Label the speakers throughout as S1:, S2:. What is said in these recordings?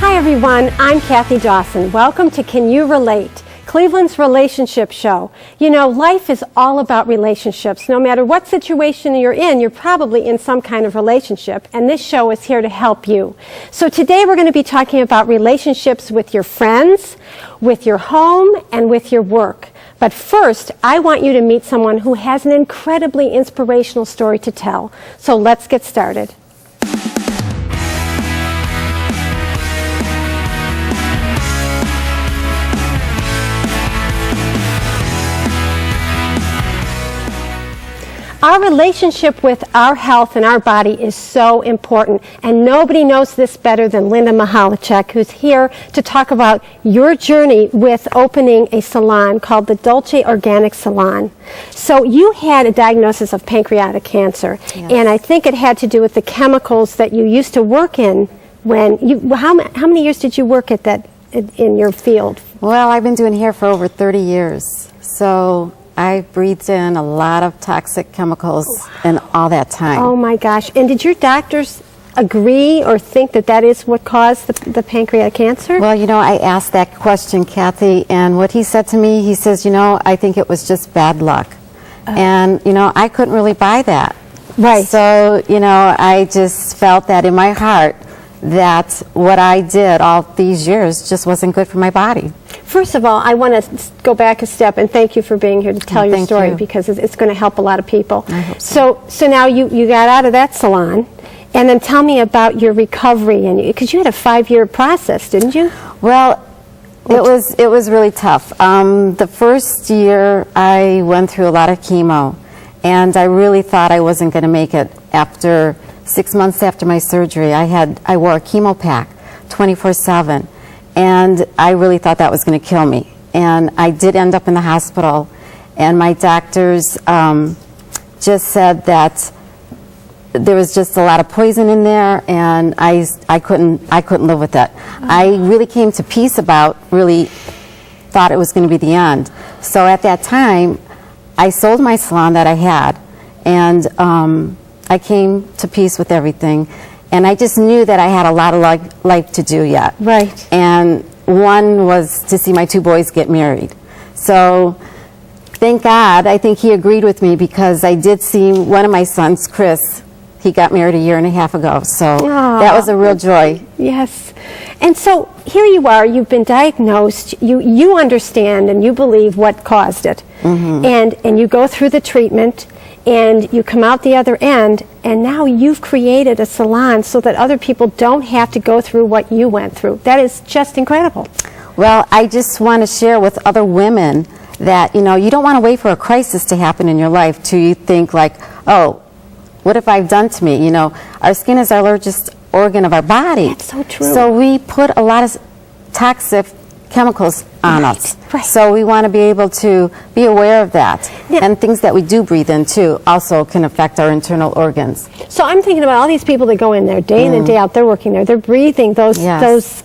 S1: Hi everyone, I'm Kathy Dawson. Welcome to Can You Relate? Cleveland's relationship show. You know, life is all about relationships. No matter what situation you're in, you're probably in some kind of relationship, and this show is here to help you. So today we're going to be talking about relationships with your friends, with your home, and with your work. But first, I want you to meet someone who has an incredibly inspirational story to tell. So let's get started. Our relationship with our health and our body is so important, and nobody knows this better than Linda Mihalacek, who's here to talk about your journey with opening a salon called the Dolce Organic Salon. So you had a diagnosis of pancreatic cancer, yes. And I think it had to do with the chemicals that you used to work in when you, how many years did you work at that in your field?
S2: Well, I've been doing hair for over 30 years, so I breathed in a lot of toxic chemicals in all that time.
S1: Oh my gosh. And did your doctors agree or think that that is what caused the pancreatic cancer?
S2: Well, you know, I asked that question, Kathy, and what he said to me, he says, you know, I think it was just bad luck. And, you know, I couldn't really buy that.
S1: Right.
S2: So, you know, I just felt that in my heart that what I did all these years just wasn't good for my body.
S1: First of all, I want to go back a step and thank you for being here to tell your story because it's going to help a lot of people.
S2: I hope so.
S1: So now you got out of that salon, and then tell me about your recovery, and because you had a 5-year process, didn't you?
S2: Well, it was really tough. The first year I went through a lot of chemo, and I really thought I wasn't going to make it. After 6 months after my surgery, I wore a chemo pack 24/7. And I really thought that was going to kill me. And I did end up in the hospital, and my doctors just said that there was just a lot of poison in there, and I couldn't live with that. I really came to peace about, really thought it was going to be the end. So at that time, I sold my salon that I had, and I came to peace with everything. And I just knew that I had a lot of life to do yet.
S1: Right.
S2: And one was to see my 2 boys get married. So thank God, I think he agreed with me because I did see one of my sons, Chris, he got married a 1.5 years ago. So that was a real joy.
S1: Yes. And so here you are, you've been diagnosed, you understand and you believe what caused it. Mm-hmm. And you go through the treatment, and you come out the other end, and now you've created a salon so that other people don't have to go through what you went through. That is just incredible.
S2: Well, I just want to share with other women that, you know, you don't want to wait for a crisis to happen in your life till you think like, oh, what have I done to me? You know, our skin is our largest organ of our body.
S1: That's so true.
S2: So we put a lot of toxic chemicals on us.
S1: Right.
S2: So we want to be able to be aware of that. Yeah. And things that we do breathe in too also can affect our internal organs.
S1: So I'm thinking about all these people that go in there day in and day out, they're working there, they're breathing those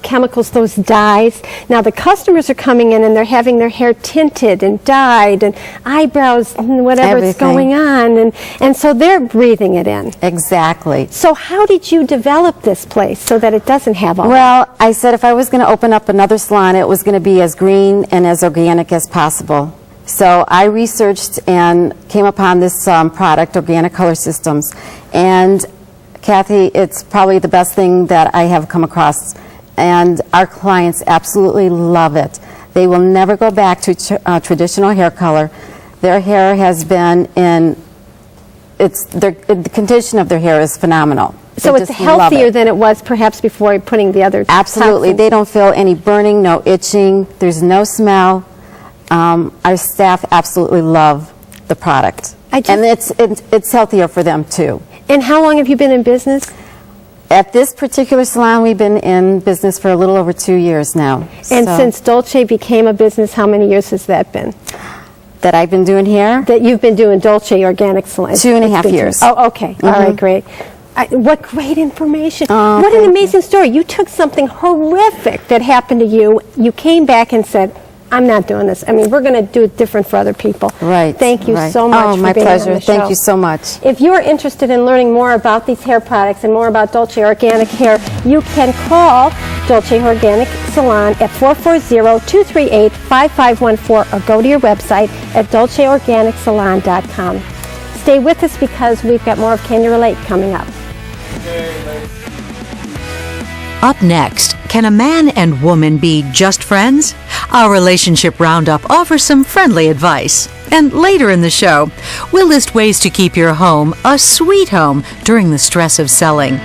S1: chemicals, those dyes. Now the customers are coming in and they're having their hair tinted and dyed and eyebrows and whatever's going on, and so they're breathing it in.
S2: Exactly.
S1: So how did you develop this place so that it doesn't have all
S2: that? I said if I was going to open up another salon, it was going to be as green and as organic as possible. So I researched and came upon this product, Organic Color Systems, and Kathy, it's probably the best thing that I have come across, and our clients absolutely love it. They will never go back to traditional hair color. Their hair has been in, the condition of their hair is phenomenal.
S1: So it's healthier than it was perhaps before putting the other
S2: Absolutely.
S1: toxins.
S2: They don't feel any burning, no itching, there's no smell. Our staff absolutely love the product. And it's healthier for them too.
S1: And how long have you been in business?
S2: At this particular salon, we've been in business for a little over 2 years now.
S1: And since Dolce became a business, how many years has that been?
S2: That I've been doing hair?
S1: That you've been doing Dolce Organic Salon?
S2: 2.5 years.
S1: Oh, okay. All right, great. What great information. What an amazing story. You took something horrific that happened to you. You came back and said, I'm not doing this. I mean, we're going to do it different for other people.
S2: Right.
S1: Thank you
S2: right.
S1: so much
S2: Oh,
S1: for
S2: my
S1: being
S2: pleasure.
S1: on the show.
S2: Thank you so much.
S1: If you're interested in learning more about these hair products and more about Dolce Organic Hair, you can call Dolce Organic Salon at 440-238-5514 or go to your website at dolceorganicsalon.com. Stay with us because we've got more of Can You Relate coming up.
S3: Up next, can a man and woman be just friends? Our Relationship Roundup offers some friendly advice. And later in the show, we'll list ways to keep your home a sweet home during the stress of selling.